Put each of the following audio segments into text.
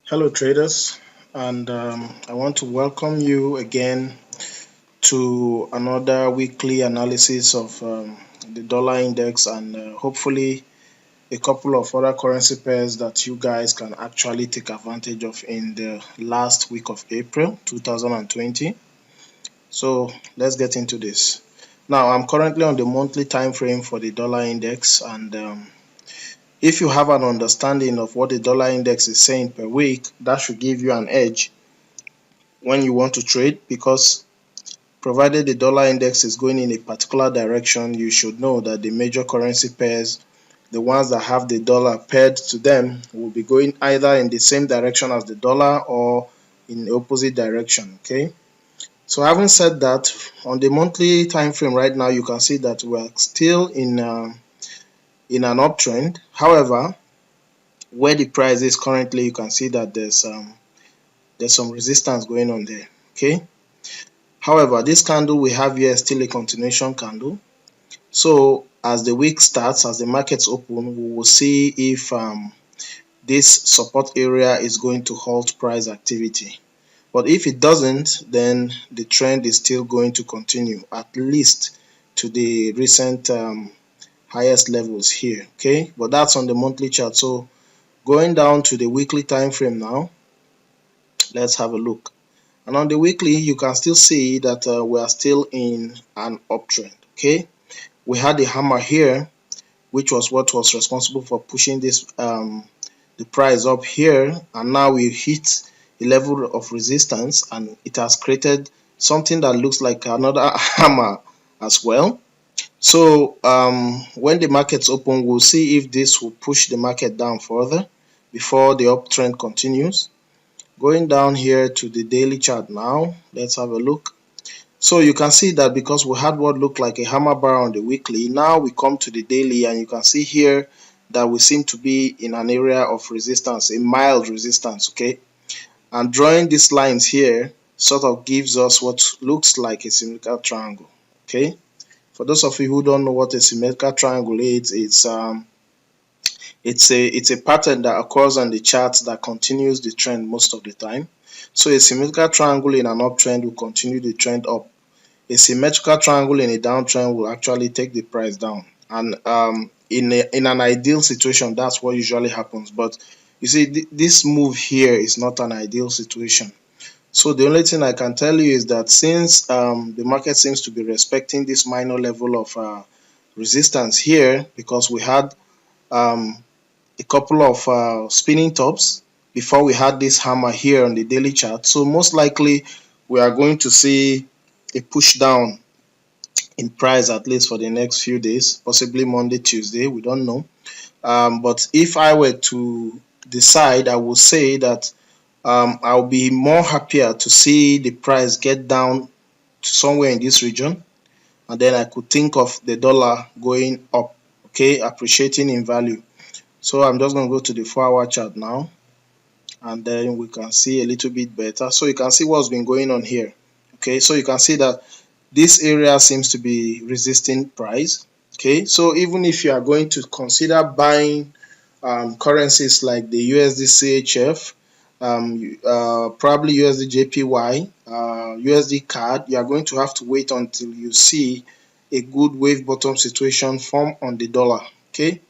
Hello traders, and I want to welcome you again to another weekly analysis of the dollar index and hopefully a couple of other currency pairs that you guys can actually take advantage of in the last week of April 2020. So let's get into this. Now I'm currently on the monthly time frame for the dollar index, and if you have an understanding of what the dollar index is saying per week, that should give you an edge when you want to trade, because provided the dollar index is going in a particular direction, you should know that the major currency pairs, the ones that have the dollar paired to them, will be going either in the same direction as the dollar or in the opposite direction. Okay, so having said that, on the monthly time frame right now, you can see that we're still in an uptrend. However, where the price is currently, you can see that there's some resistance going on there. Okay, however, this candle we have here is still a continuation candle. So as the week starts, as the markets open, we will see if this support area is going to halt price activity. But if it doesn't, then the trend is still going to continue, at least to the recent highest levels here. Okay, but that's on the monthly chart. So going down to the weekly time frame now, let's have a look. And on the weekly, you can still see that we are still in an uptrend. Okay, we had a hammer here, which was what was responsible for pushing this the price up here, and now we hit a level of resistance, and it has created something that looks like another hammer as well. So when the markets open, we'll see if this will push the market down further before the uptrend continues. Going down here to the daily chart now, let's have a look. So you can see that because we had what looked like a hammer bar on the weekly, now we come to the daily, and you can see here that we seem to be in an area of resistance, a mild resistance. Okay, and drawing these lines here sort of gives us what looks like a symmetrical triangle. Okay, for those of you who don't know what a symmetrical triangle is, it's a pattern that occurs on the chart that continues the trend most of the time. So a symmetrical triangle in an uptrend will continue the trend up. A symmetrical triangle in a downtrend will actually take the price down. And in an ideal situation, that's what usually happens. But you see, this move here is not an ideal situation. So the only thing I can tell you is that since the market seems to be respecting this minor level of resistance here, because we had a couple of spinning tops before we had this hammer here on the daily chart. So most likely we are going to see a push down in price, at least for the next few days, possibly Monday, Tuesday, we don't know. But if I were to decide, I would say that I'll be more happier to see the price get down to somewhere in this region, and then I could think of the dollar going up, okay, appreciating in value. So I'm just going to go to the 4-hour chart now, and then we can see a little bit better. So you can see what's been going on here. Okay, so you can see that this area seems to be resisting price. Okay, so even if you are going to consider buying currencies like the USD CHF, probably USD JPY, USD CAD, you are going to have to wait until you see a good wave bottom situation form on the dollar. Okay,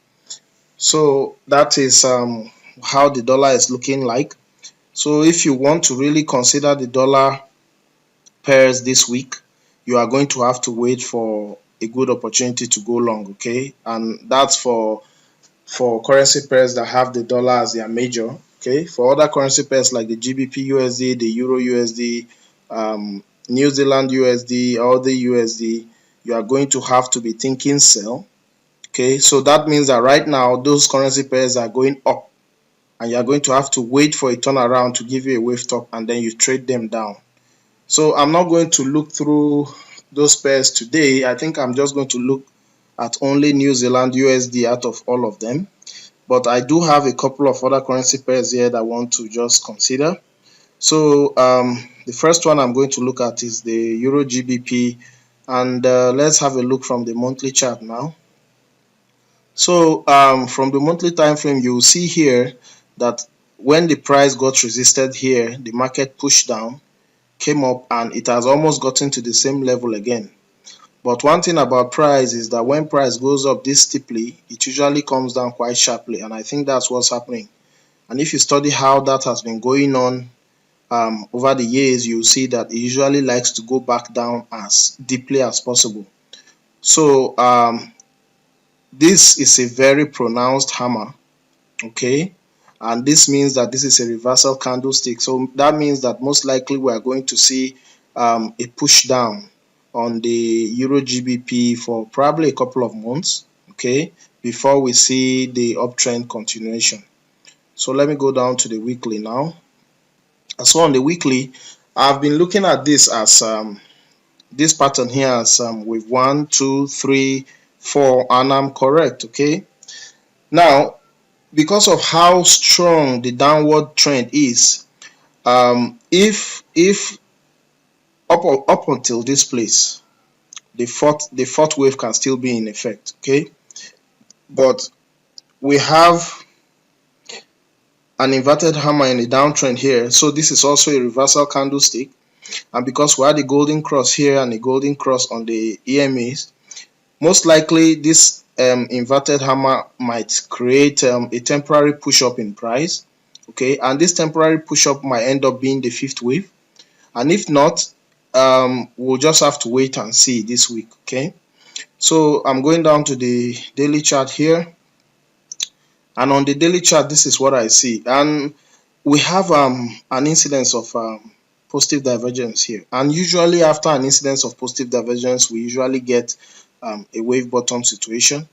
so that is how the dollar is looking like. So if you want to really consider the dollar pairs this week, you are going to have to wait for a good opportunity to go long. Okay, and that's for currency pairs that have the dollar as their major. Okay, for other currency pairs like the GBP USD, the Euro USD, New Zealand USD, or the USD, you are going to have to be thinking sell. Okay, so that means that right now those currency pairs are going up, and you are going to have to wait for a turnaround to give you a wave top, and then you trade them down. So I'm not going to look through those pairs today. I think I'm just going to look at only New Zealand USD out of all of them. But I do have a couple of other currency pairs here that I want to just consider. So the first one I'm going to look at is the Euro GBP, and let's have a look from the monthly chart now. So from the monthly time frame, you will see here that when the price got resisted here, the market pushed down, came up, and it has almost gotten to the same level again. But one thing about price is that when price goes up this steeply, it usually comes down quite sharply, and I think that's what's happening. And if you study how that has been going on over the years, you'll see that it usually likes to go back down as deeply as possible. So this is a very pronounced hammer, okay, and this means that this is a reversal candlestick. So that means that most likely we are going to see a push down on the Euro GBP for probably a couple of months, okay, before we see the uptrend continuation. So let me go down to the weekly now. So on the weekly, I've been looking at this as this pattern here as with 1, 2, 3, 4, and I'm correct, okay. Now, because of how strong the downward trend is, if up until this place, the fourth wave can still be in effect, okay, but we have an inverted hammer in the downtrend here, so this is also a reversal candlestick, and because we had a golden cross here and a golden cross on the EMAs, most likely this inverted hammer might create a temporary push up in price, okay, and this temporary push up might end up being the fifth wave, and if not, we'll just have to wait and see this week, okay. So I'm going down to the daily chart here, and on the daily chart, this is what I see, and we have an incidence of positive divergence here, and usually after an incidence of positive divergence, we usually get a wave bottom situation.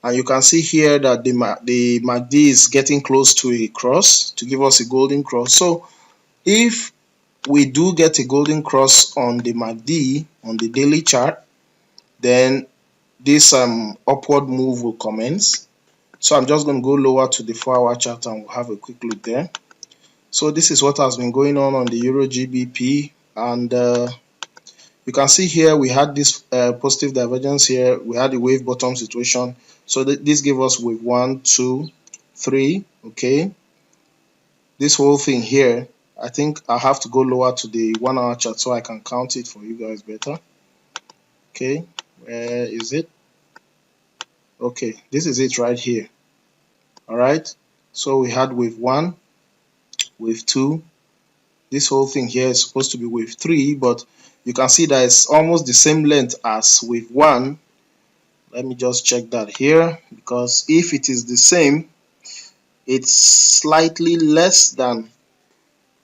And you can see here that the MACD is getting close to a cross to give us a golden cross. So if we do get a golden cross on the MACD on the daily chart, then this upward move will commence. So I'm just going to go lower to the 4-hour chart and we'll have a quick look there. So this is what has been going on the Euro GBP, and you can see here we had this positive divergence here, we had a wave bottom situation, so this gave us wave 1, 2, 3, okay. This whole thing here, I think I have to go lower to the 1-hour chart so I can count it for you guys better. Okay, where is it? Okay, this is it right here. All right, so we had wave 1, wave 2, this whole thing here is supposed to be wave 3, but you can see that it's almost the same length as wave 1. Let me just check that here, because if it is the same, it's slightly less than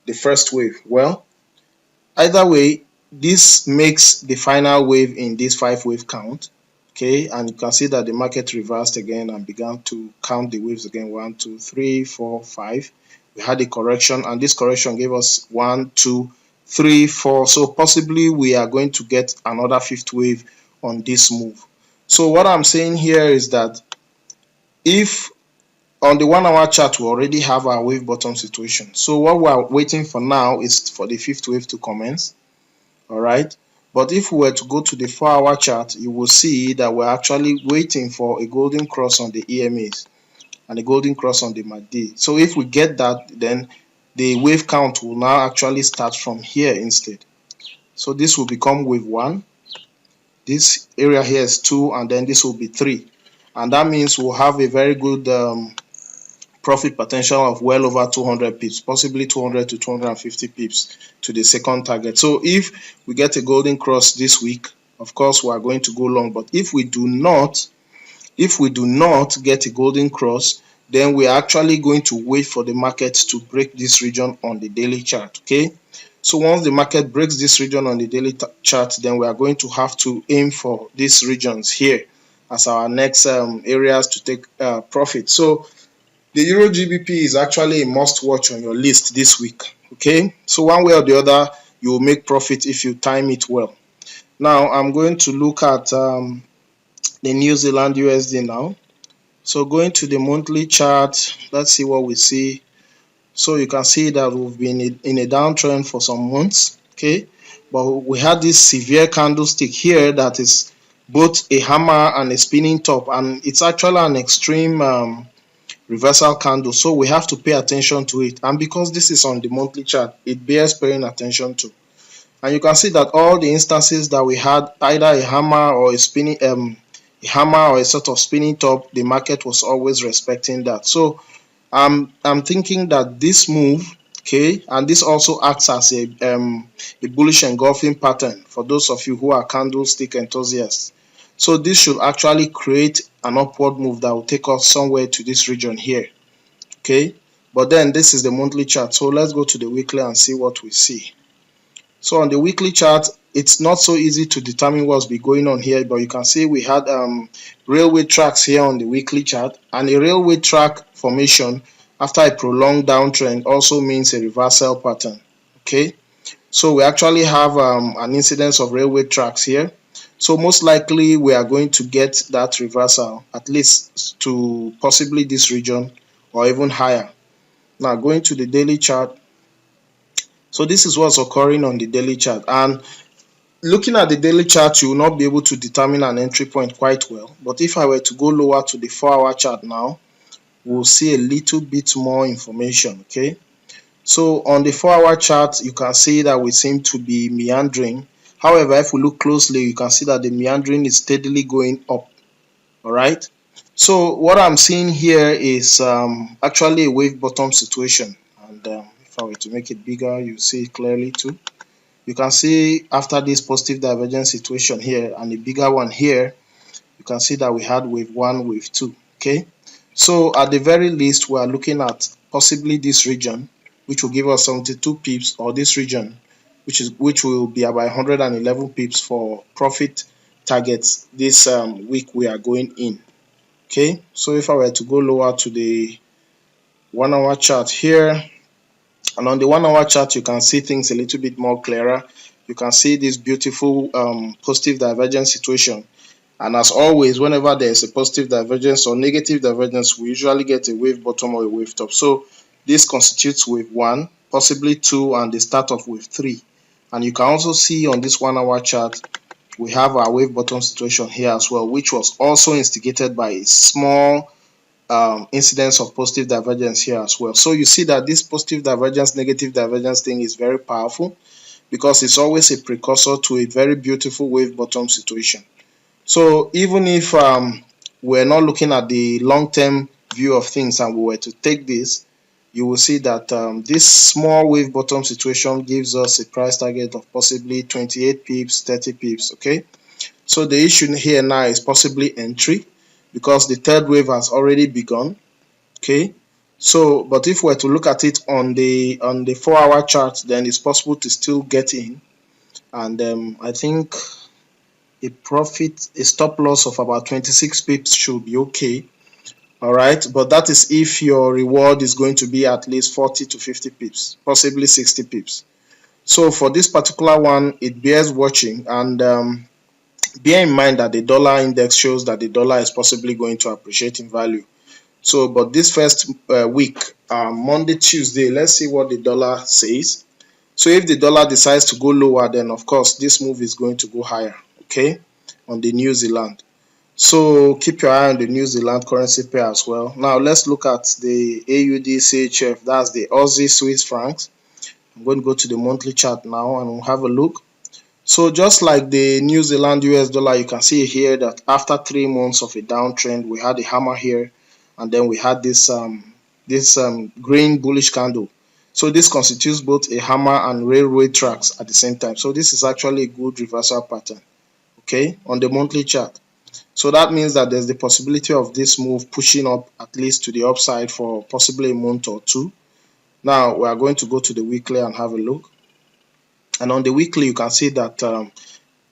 the first wave. Well, either way, this makes the final wave in this 5-wave count, okay, and you can see that the market reversed again and began to count the waves again. 1, 2, 3, 4, 5. We had a correction, and this correction gave us 1, 2, 3, 4. So possibly we are going to get another 5th wave on this move. So what I'm saying here is that if on the 1-hour chart we already have our wave bottom situation, so what we are waiting for now is for the 5th wave to commence. All right, but if we were to go to the 4-hour chart, you will see that we're actually waiting for a golden cross on the EMAs and a golden cross on the MACD. So if we get that, then the wave count will now actually start from here instead. So this will become wave 1, this area here is 2, and then this will be 3, and that means we'll have a very good profit potential of well over 200 pips, possibly 200 to 250 pips to the second target. So if we get a golden cross this week, of course we are going to go long, but if we do not get a golden cross, then we are actually going to wait for the market to break this region on the daily chart, okay. So once the market breaks this region on the daily chart, then we are going to have to aim for these regions here as our next areas to take profit. So the Euro GBP is actually a must watch on your list this week, okay. So one way or the other, you will make profit if you time it well. Now I'm going to look at the New Zealand USD now. So going to the monthly chart, let's see what we see. So you can see that we've been in a downtrend for some months, okay, but we had this severe candlestick here that is both a hammer and a spinning top, and it's actually an extreme reversal candle, so we have to pay attention to it. And because this is on the monthly chart, it bears paying attention to. And you can see that all the instances that we had, either a hammer or a spinning a hammer or a sort of spinning top, the market was always respecting that. So I'm thinking that this move, okay, and this also acts as a bullish engulfing pattern for those of you who are candlestick enthusiasts. So this should actually create an upward move that will take us somewhere to this region here, okay. But then this is the monthly chart, so let's go to the weekly and see what we see. So on the weekly chart, it's not so easy to determine what's been going on here, but you can see we had railway tracks here on the weekly chart, and a railway track formation after a prolonged downtrend also means a reversal pattern, okay. So we actually have an incidence of railway tracks here, so most likely we are going to get that reversal at least to possibly this region or even higher. Now going to the daily chart, so this is what's occurring on the daily chart, and looking at the daily chart, you will not be able to determine an entry point quite well. But if I were to go lower to the 4-hour chart now, we'll see a little bit more information, okay. So on the 4-hour chart, you can see that we seem to be meandering. However, if we look closely, you can see that the meandering is steadily going up, all right. So what I'm seeing here is actually a wave bottom situation, and if I were to make it bigger, you see it clearly too. You can see after this positive divergence situation here and a bigger one here, you can see that we had wave 1, wave 2, okay. So at the very least, we are looking at possibly this region, which will give us 72 pips, or this region, which will be about 111 pips for profit targets this week we are going in, okay. So if I were to go lower to the 1-hour chart here, and on the 1-hour chart, you can see things a little bit more clearer. You can see this beautiful positive divergence situation. And as always, whenever there is a positive divergence or negative divergence, we usually get a wave bottom or a wave top. So this constitutes wave 1, possibly 2, and the start of wave 3. And you can also see on this 1-hour chart, we have our wave bottom situation here as well, which was also instigated by a small incidence of positive divergence here as well. So you see that this positive divergence, negative divergence thing is very powerful, because it's always a precursor to a very beautiful wave bottom situation. So even if we're not looking at the long-term view of things and we were to take this, you will see that this small wave bottom situation gives us a price target of possibly 28 pips, 30 pips, okay. So the issue here now is possibly entry, because the third wave has already begun, okay. So but if we're to look at it on the 4-hour chart, then it's possible to still get in, and I think a stop loss of about 26 pips should be okay, all right. But that is if your reward is going to be at least 40 to 50 pips, possibly 60 pips. So for this particular one, it bears watching, and bear in mind that the dollar index shows that the dollar is possibly going to appreciate in value. So but this first week, Monday, Tuesday, let's see what the dollar says. So if the dollar decides to go lower, then of course this move is going to go higher, okay, on the New Zealand. So keep your eye on the New Zealand currency pair as well. Now let's look at the AUD CHF, that's the Aussie Swiss francs. I'm going to go to the monthly chart now and we'll have a look. So just like the New Zealand US dollar, you can see here that after 3 months of a downtrend, we had a hammer here, and then we had this green bullish candle. So this constitutes both a hammer and railway tracks at the same time. So this is actually a good reversal pattern, okay, on the monthly chart. So that means that there's the possibility of this move pushing up at least to the upside for possibly a month or two. Now we are going to go to the weekly and have a look. And on the weekly, you can see that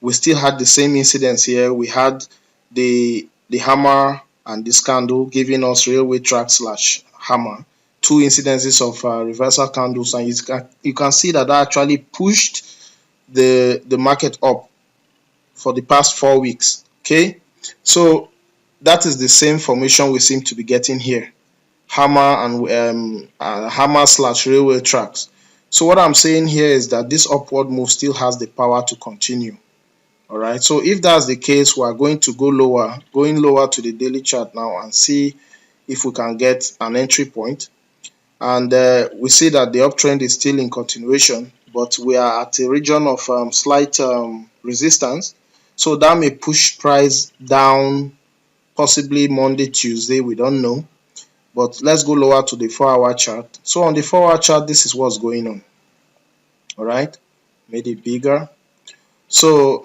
we still had the same incidence here. We had the hammer and this candle giving us railway track slash hammer, 2 incidences of reversal candles, and you can see that actually pushed the market up for the past 4 weeks, okay. So that is the same formation we seem to be getting here, hammer and hammer slash railway tracks. So what I'm saying here is that this upward move still has the power to continue, all right. So if that's the case, we are going to going lower to the daily chart now and see if we can get an entry point. And we see that the uptrend is still in continuation, but we are at a region of slight resistance. So that may push price down, possibly Monday, Tuesday, we don't know. But let's go lower to the 4-hour chart. So on the 4-hour chart, this is what's going on. All right, made it bigger. So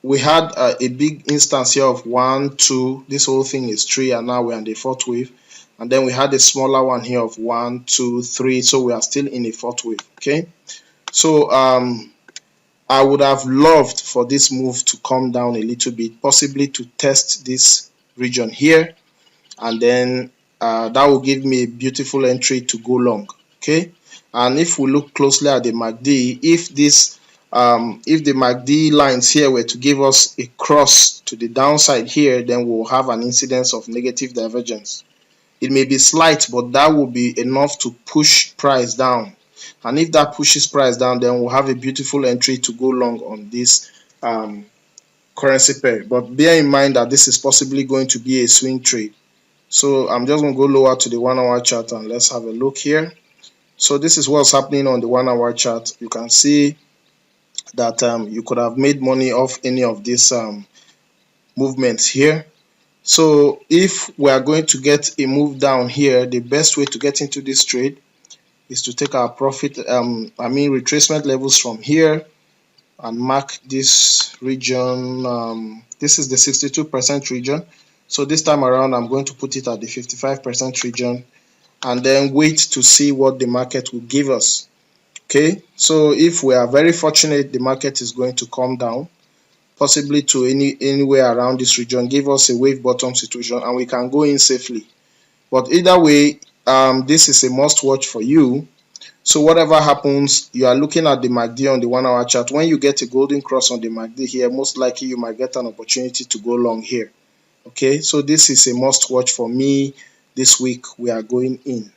we had a big instance here of 1, 2. This whole thing is 3, and now we're on the 4th wave. And then we had a smaller one here of 1, 2, 3. So we are still in a 4th wave. Okay. So I would have loved for this move to come down a little bit, possibly to test this region here, and then that will give me a beautiful entry to go long. Okay. And if we look closely at the MACD, if this if the MACD lines here were to give us a cross to the downside here, then we'll have an incidence of negative divergence. It may be slight, but that will be enough to push price down. And if that pushes price down, then we'll have a beautiful entry to go long on this currency pair. But bear in mind that this is possibly going to be a swing trade. So I'm just going to go lower to the 1-hour chart and let's have a look here. So this is what's happening on the 1-hour chart. You can see that you could have made money off any of these movements here. So if we are going to get a move down here, the best way to get into this trade is to take our profit, retracement levels from here and mark this region. This is the 62% region. So this time around, I'm going to put it at the 55% region and then wait to see what the market will give us. Okay, so if we are very fortunate, the market is going to come down, possibly to anywhere around this region, give us a wave bottom situation, and we can go in safely. But either way, this is a must watch for you. So whatever happens, you are looking at the MACD on the 1-hour chart. When you get a golden cross on the MACD here, most likely you might get an opportunity to go long here. Okay, so this is a must watch for me. This week we are going in.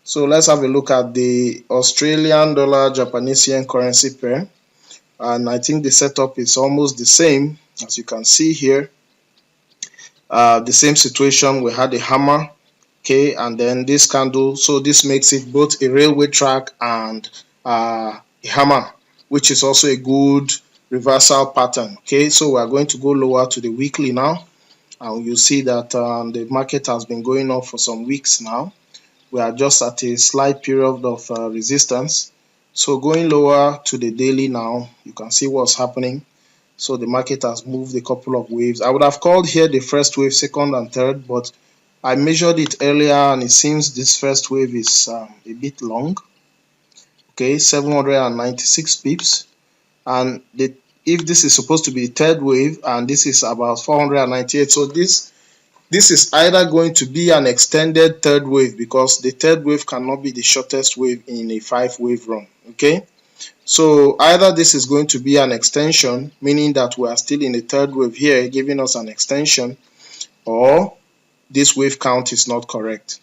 So let's have a look at the Australian dollar Japanese yen currency pair. And I think the setup is almost the same, as you can see here. The same situation, we had a hammer, okay, and then this candle. So this makes it both a railway track and a hammer, which is also a good reversal pattern. Okay, so we are going to go lower to the weekly now, and you see that the market has been going up for some weeks now. We are just at a slight period of resistance. So going lower to the daily now, you can see what's happening. So the market has moved a couple of waves. I would have called here the first wave, second and third, but I measured it earlier and it seems this first wave is a bit long. Okay, 796 pips. And if this is supposed to be the third wave and this is about 498, so this is either going to be an extended third wave, because the third wave cannot be the shortest wave in a 5-wave run. Okay, so either this is going to be an extension, meaning that we are still in the third wave here, giving us an extension, or this wave count is not correct.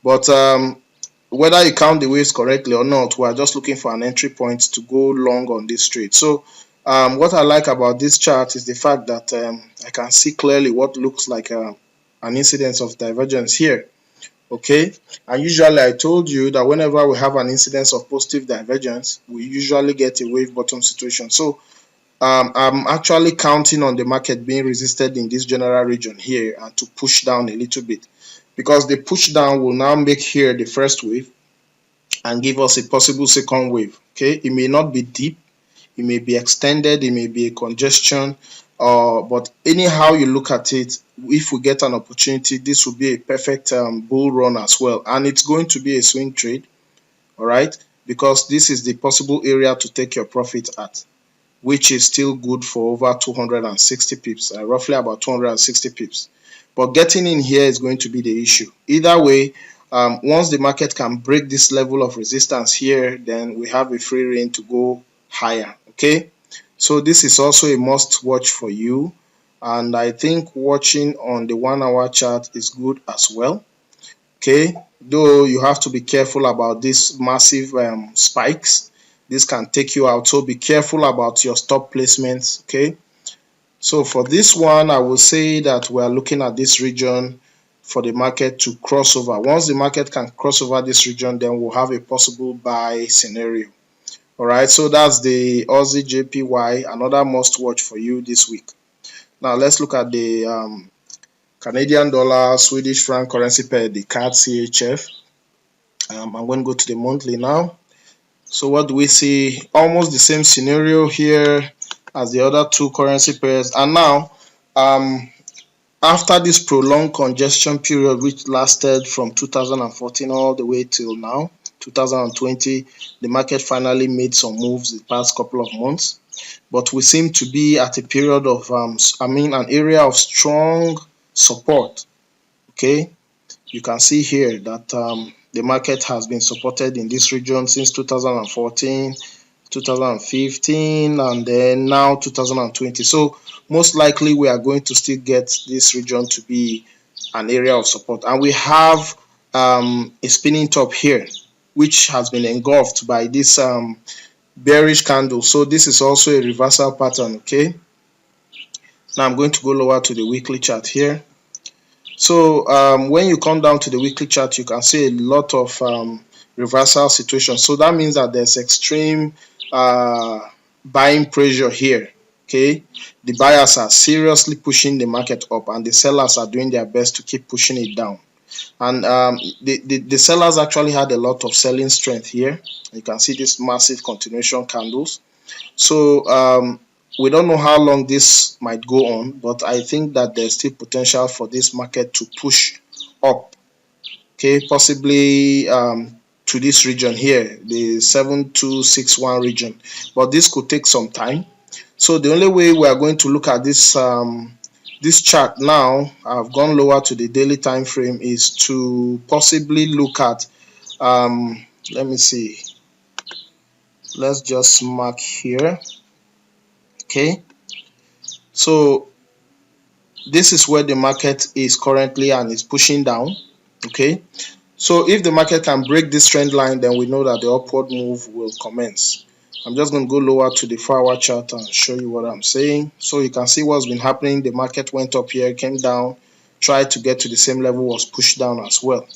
But whether you count the waves correctly or not, we are just looking for an entry point to go long on this trade. So what I like about this chart is the fact that I can see clearly what looks like an incidence of divergence here. Okay, and usually I told you that whenever we have an incidence of positive divergence, we usually get a wave bottom situation. So I'm actually counting on the market being resisted in this general region here and to push down a little bit, because the push down will now make here the first wave and give us a possible second wave. Okay, it may not be deep, it may be extended, it may be a congestion, but anyhow you look at it, if we get an opportunity, this will be a perfect bull run as well, and it's going to be a swing trade. All right, because this is the possible area to take your profit at, which is still good for over 260 pips, roughly about 260 pips. But getting in here is going to be the issue. Either way, once the market can break this level of resistance here, then we have a free rein to go higher. Okay, so this is also a must watch for you, and I think watching on the 1-hour chart is good as well. Okay, though you have to be careful about these massive spikes. This can take you out, so be careful about your stop placements. Okay, so for this one, I will say that we are looking at this region for the market to cross over. Once the market can cross over this region, then we'll have a possible buy scenario. All right, so that's the Aussie JPY, another must watch for you this week. Now let's look at the Canadian dollar, Swedish franc currency pair, the CAD CHF. I'm going to go to the monthly now. So what do we see? Almost the same scenario here as the other two currency pairs. And now, after this prolonged congestion period, which lasted from 2014 all the way till now, 2020, the market finally made some moves the past couple of months. But we seem to be at a period of, an area of strong support. Okay, you can see here that the market has been supported in this region since 2014, 2015, and then now 2020. So most likely we are going to still get this region to be an area of support. And we have a spinning top here, which has been engulfed by this bearish candle. So this is also a reversal pattern. Okay, now I'm going to go lower to the weekly chart here. So when you come down to the weekly chart, you can see a lot of reversal situations. So that means that there's extreme buying pressure here. Okay, the buyers are seriously pushing the market up, and the sellers are doing their best to keep pushing it down. And the sellers actually had a lot of selling strength here. You can see these massive continuation candles. So we don't know how long this might go on, but I think that there's still potential for this market to push up. Okay, possibly to this region here, the 7261 region, but this could take some time. So the only way we are going to look at this this chart now, I've gone lower to the daily time frame, is to possibly look at let me see, let's just mark here. Okay, so this is where the market is currently and is pushing down. Okay, so if the market can break this trend line, then we know that the upward move will commence. I'm just going to go lower to the 4-hour chart and show you what I'm saying. So you can see what's been happening. The market went up here, came down, tried to get to the same level, was pushed down as well.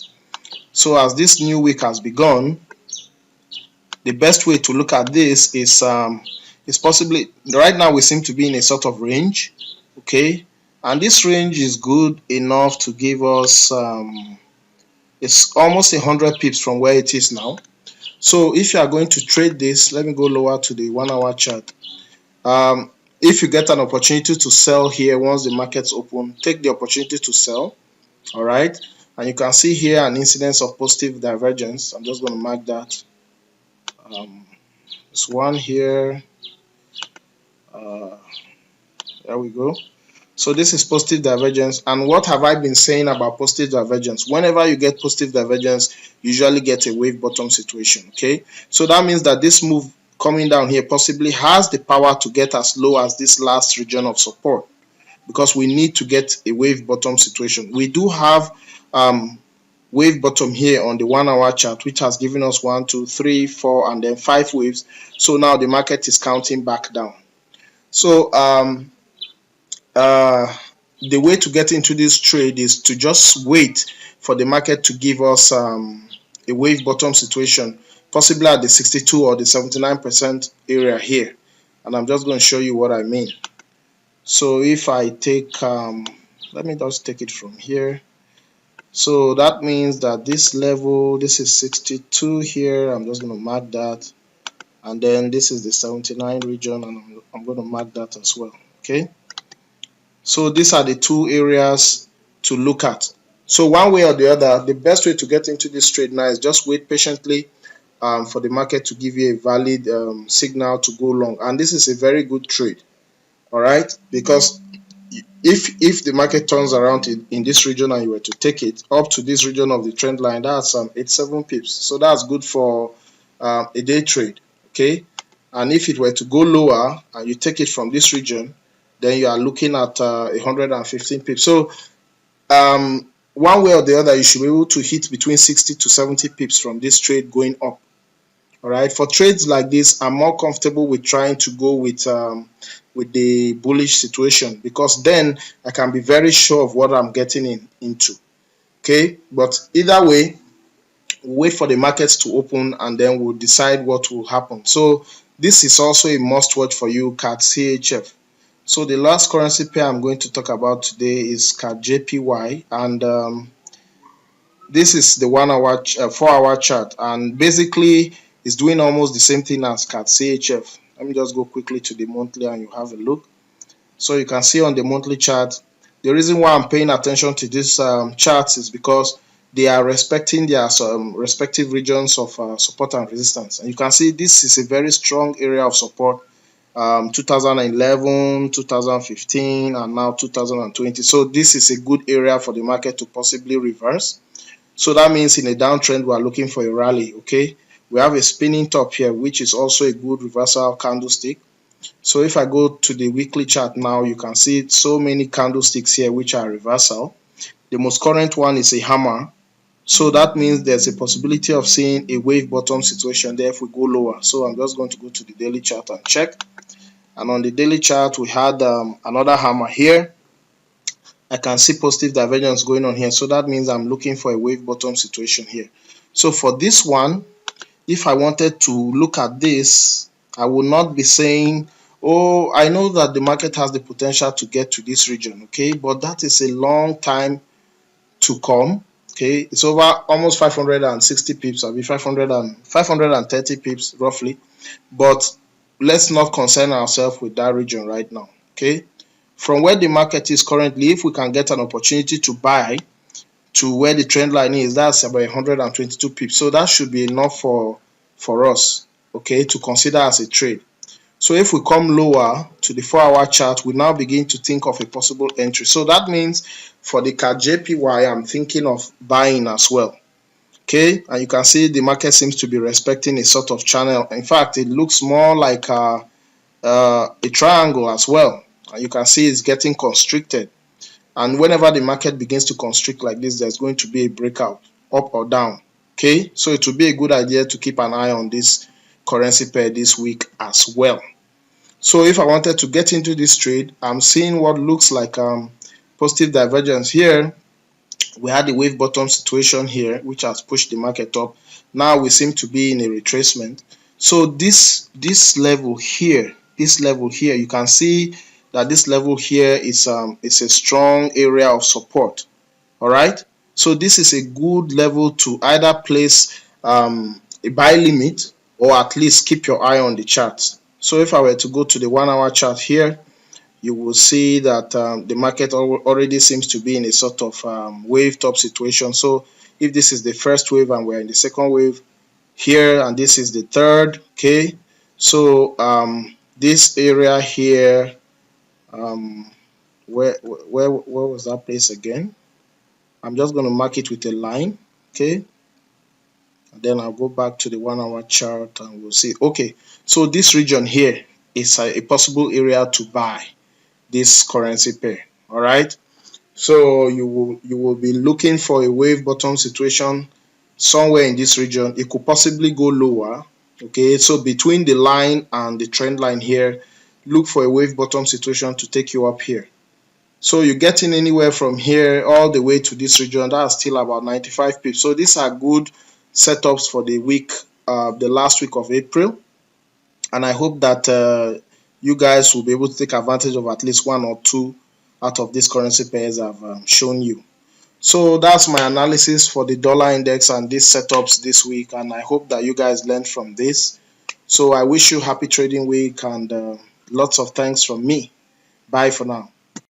So as this new week has begun, the best way to look at this is possibly, right now we seem to be in a sort of range. Okay, and this range is good enough to give us it's almost 100 pips from where it is now. So if you are going to trade this, let me go lower to the 1-hour chart. If you get an opportunity to sell here once the market's open, take the opportunity to sell. All right, and you can see here an incidence of positive divergence. I'm just going to mark that. There's one here. There we go. So this is positive divergence. And what have I been saying about positive divergence? Whenever you get positive divergence, you usually get a wave bottom situation. Okay, so that means that this move coming down here possibly has the power to get as low as this last region of support, because we need to get a wave bottom situation. We do have wave bottom here on the 1-hour chart, which has given us 1, 2, 3, 4, and then 5 waves. So now the market is counting back down. So the way to get into this trade is to just wait for the market to give us a wave bottom situation, possibly at the 62 or the 79% area here. And I'm just going to show you what I mean. So if I take, let me just take it from here. So that means that this level, this is 62 here. I'm just going to mark that. And then this is the 79 region, and I'm going to mark that as well. Okay. So these are the two areas to look at. So one way or the other, the best way to get into this trade now is just wait patiently for the market to give you a valid signal to go long. And this is a very good trade. All right, because if the market turns around in this region and you were to take it up to this region of the trend line, that's 87 pips. So that's good for a day trade. Okay, and if it were to go lower and you take it from this region, then you are looking at 115 pips. So one way or the other, you should be able to hit between 60 to 70 pips from this trade going up. All right, for trades like this, I'm more comfortable with trying to go with the bullish situation, because then I can be very sure of what I'm getting into. Okay, but either way, we'll wait for the markets to open and then we'll decide what will happen. So this is also a must watch for you, CAD CHF. So the last currency pair I'm going to talk about today is CAD JPY, and this is the 1 hour 4-hour chart, and basically it's doing almost the same thing as CAD CHF. Let me just go quickly to the monthly and you have a look. So you can see on the monthly chart, the reason why I'm paying attention to these charts is because they are respecting their respective regions of support and resistance. And you can see this is a very strong area of support, 2011, 2015, and now 2020. So this is a good area for the market to possibly reverse. So that means in a downtrend, we are looking for a rally, okay? We have a spinning top here, which is also a good reversal candlestick. So if I go to the weekly chart now, you can see so many candlesticks here which are reversal. The most current one is a hammer. So that means there's a possibility of seeing a wave bottom situation there if we go lower. So I'm just going to go to the daily chart and check. And on the daily chart, we had another hammer here. I can see positive divergence going on here. So that means I'm looking for a wave bottom situation here. So for this one, if I wanted to look at this, I would not be saying, oh, I know that the market has the potential to get to this region, okay? But that is a long time to come, okay? It's over almost 560 pips, I'll be 530 pips roughly. But let's not concern ourselves with that region right now, okay? From where the market is currently, if we can get an opportunity to buy to where the trend line is, that's about 122 pips. So that should be enough for us, okay, to consider as a trade. So if we come lower to the 4-hour chart, we now begin to think of a possible entry. So that means for the CAD JPY, I'm thinking of buying as well. Okay, and you can see the market seems to be respecting a sort of channel. In fact, it looks more like a triangle as well. And you can see it's getting constricted. And whenever the market begins to constrict like this, there's going to be a breakout, up or down. Okay, so it would be a good idea to keep an eye on this currency pair this week as well. So if I wanted to get into this trade, I'm seeing what looks like positive divergence here. We had the wave bottom situation here, which has pushed the market up. Now we seem to be in a retracement. So this level here, you can see that this level here is a strong area of support. All right. So this is a good level to either place a buy limit or at least keep your eye on the chart. So if I were to go to the 1-hour chart here, you will see that the market already seems to be in a sort of wave top situation. So if this is the first wave and we're in the second wave here, and this is the third, okay, so this area here, where was that place again? I'm just going to mark it with a line, okay, and then I'll go back to the 1-hour chart and we'll see. Okay, so this region here is a possible area to buy this currency pair. All right, so you will be looking for a wave bottom situation somewhere in this region. It could possibly go lower, okay, so between the line and the trend line here, look for a wave bottom situation to take you up here. So you're getting anywhere from here all the way to this region, that's still about 95 pips. So these are good setups for the week, the last week of April, and I hope that you guys will be able to take advantage of at least one or two out of these currency pairs I've shown you. So that's my analysis for the dollar index and these setups this week, and I hope that you guys learned from this. So I wish you happy trading week and lots of thanks from me. Bye for now.